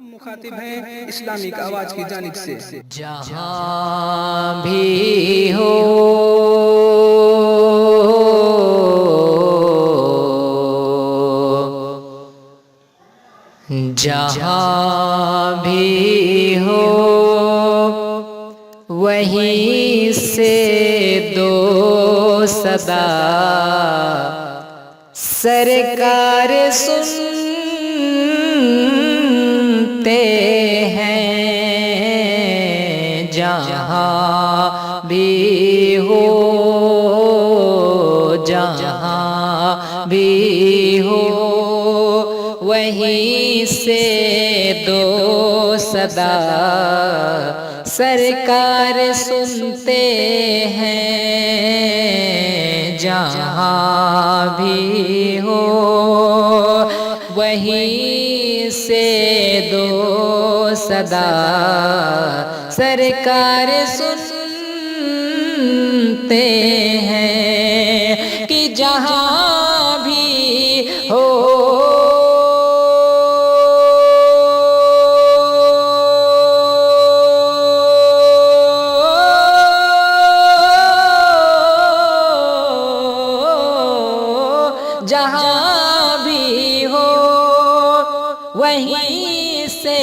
ہم مخاطب ہیں اسلامک آواز کی جانب سے۔ جہاں بھی ہو جہاں بھی ہو وہیں سے دو صدا سرکار سنتے ہیں جہاں بھی ہو جہاں بھی ہو وہیں سے دو صدا سرکار سنتے ہیں جہاں بھی ہو وہیں سے دو صدا سرکار سنتے ہیں کہ جہاں بھی ہو جہاں بھی ہو وہیں سے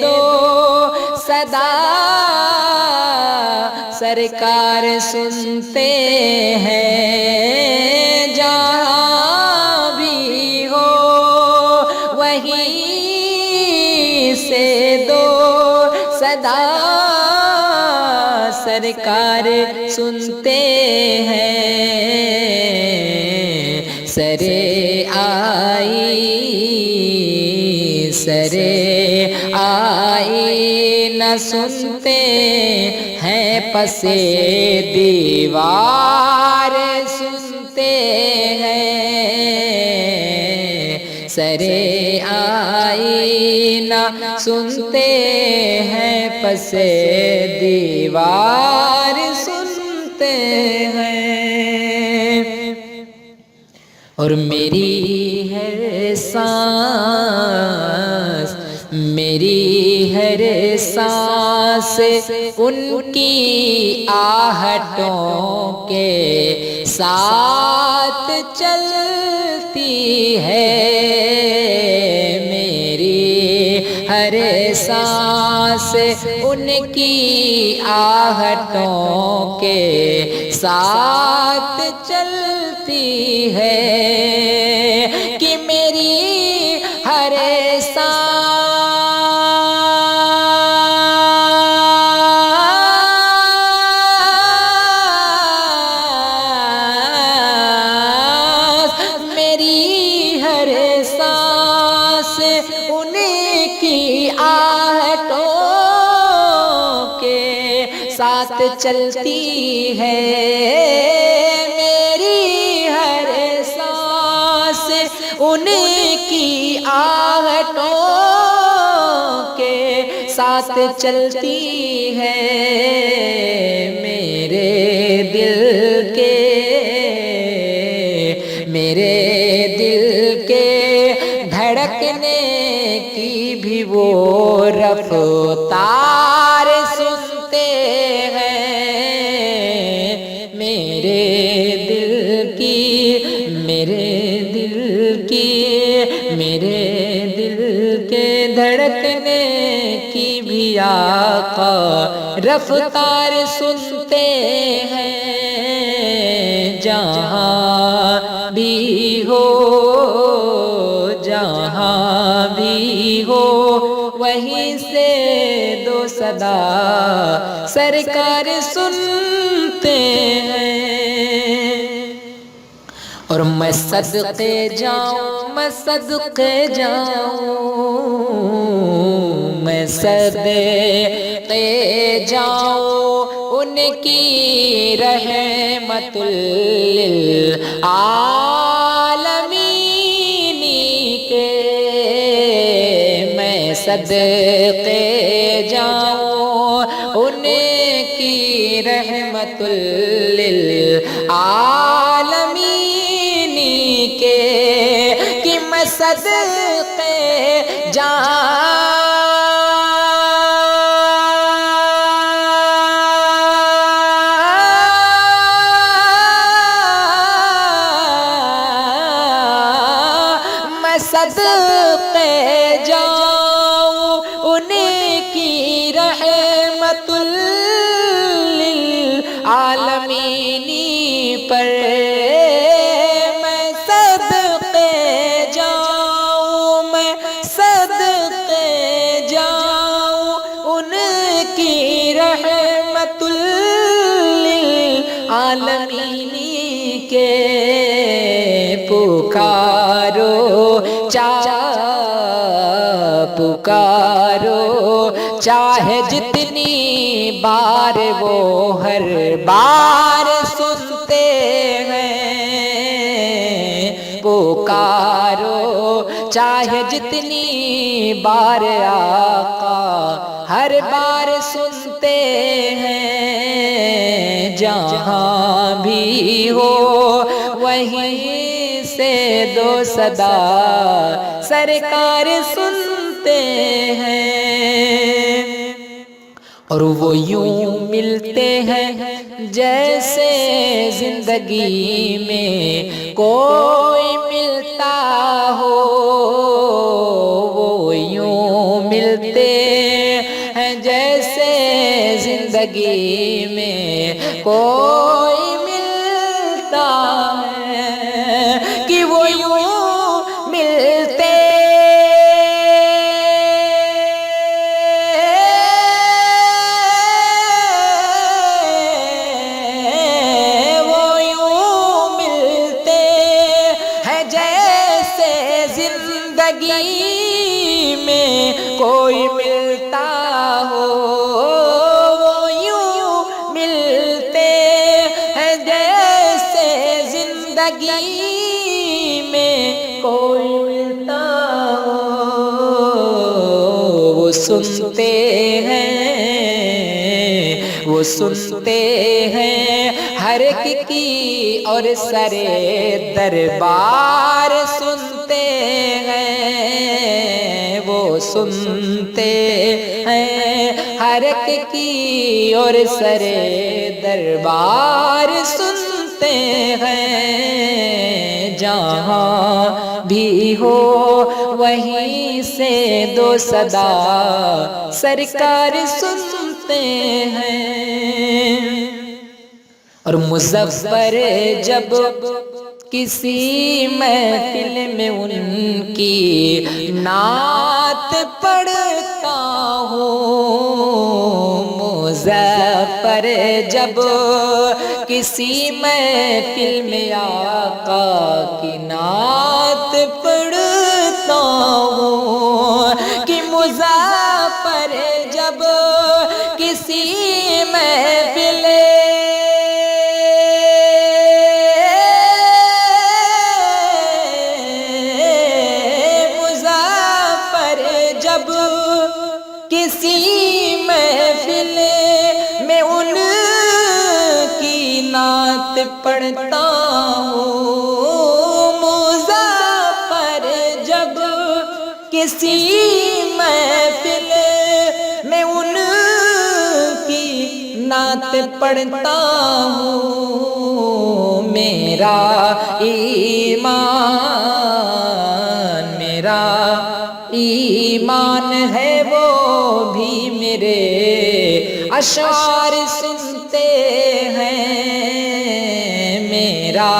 دو صدا سرکار سنتے ہیں جہاں بھی ہو وہیں سے دو صدا سرکار سنتے ہیں سرے آئی نہ سنتے ہیں پسے دیوار سنتے ہیں سرے آئی نہ سنتے ہیں پسے دیوار سنتے ہیں اور میری ہر سانس ان کی آہٹوں کے ساتھ چلتی ہے میری ہر سانس ان کی آہٹوں کے ساتھ چلتی ہے کہ میری ہر سانس ان کی آہٹوں کے ساتھ چلتی ہے میری ہر سانس ان کی آہٹوں کے ساتھ چلتی ہے میرے دل کے دھڑکنے کی بھی وہ رفتار سنتے ہیں میرے دل کے دھڑکنے کی بھی آقا رفتار سنتے ہیں جہاں بھی ہو جہاں بھی ہو وہیں سے دو صدا سرکار سنتے ہیں اور میں صدقے جاؤں میں صدقے جاؤں ان کی رحمت للعالمین کے میں صدقے جاؤں ان کی رحمت للعالمین کے کہ میں صدقے جاؤں صدقے جاؤں ان کی رحمت للعالمین پر، میں صدقے جاؤں، میں صدقے جاؤں ان کی رحمت للعالمین کے، پکارو پکارو چاہے جتنی بار وہ ہر بار سنتے ہیں، پکارو چاہے جتنی بار آقا ہر بار سنتے ہیں، جہاں بھی ہو وہیں سے دو صدا سرکار سنتے ہیں، اور وہ یوں ملتے ہیں جیسے زندگی میں کوئی ملتا ہو، وہ یوں ملتے ہیں جیسے زندگی میں کوئی ملتا ہے، کہ وہ یوں ملتے زندگی میں کوئی ملتا ہو، وہ یوں ملتے ہیں جیسے زندگی میں کوئی ملتا ہو، وہ سنتے ہیں، وہ سنتے ہیں ہر ایک کی اور سرے دربار سنتے ہیں، وہ سنتے ہیں ہر ایک کی اور سرے دربار سنتے ہیں، جہاں بھی ہو وہیں سے دو صدا سرکار سنتے ہیں، اور مظفر جب کسی محفل میں ان کی نعت پڑھتا ہوں، مظفر جب کسی محفل میں آقا کی نعت پڑھتا ہوں، کہ مظفر جب کسی محفل کسی محفل میں ان کی نعت پڑھتا ہوں، مظفر جب کسی محفل میں ان کی نعت پڑھتا ہوں، میرا ایمان، میرا ایمان ہے وہ بھی میرے اشعار سنتے ہیں، میرا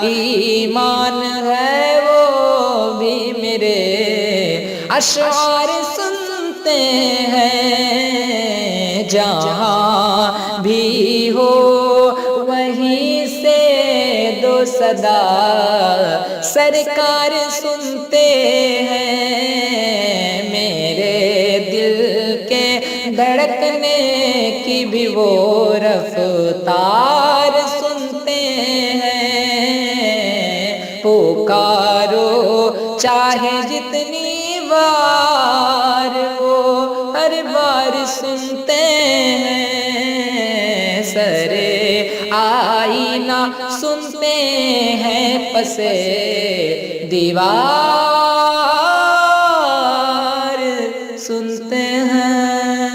ایمان ہے وہ بھی میرے اشعار سنتے ہیں، جہاں بھی ہو وہیں سے دو صدا سرکار سنتے ہیں، دھڑکنے کی بھی وہ رفتار سنتے ہیں، پکارو چاہے جتنی بار وہ ہر بار سنتے ہیں، سرے آئینہ سنتے ہیں پسے دیوار سنتے ہیں۔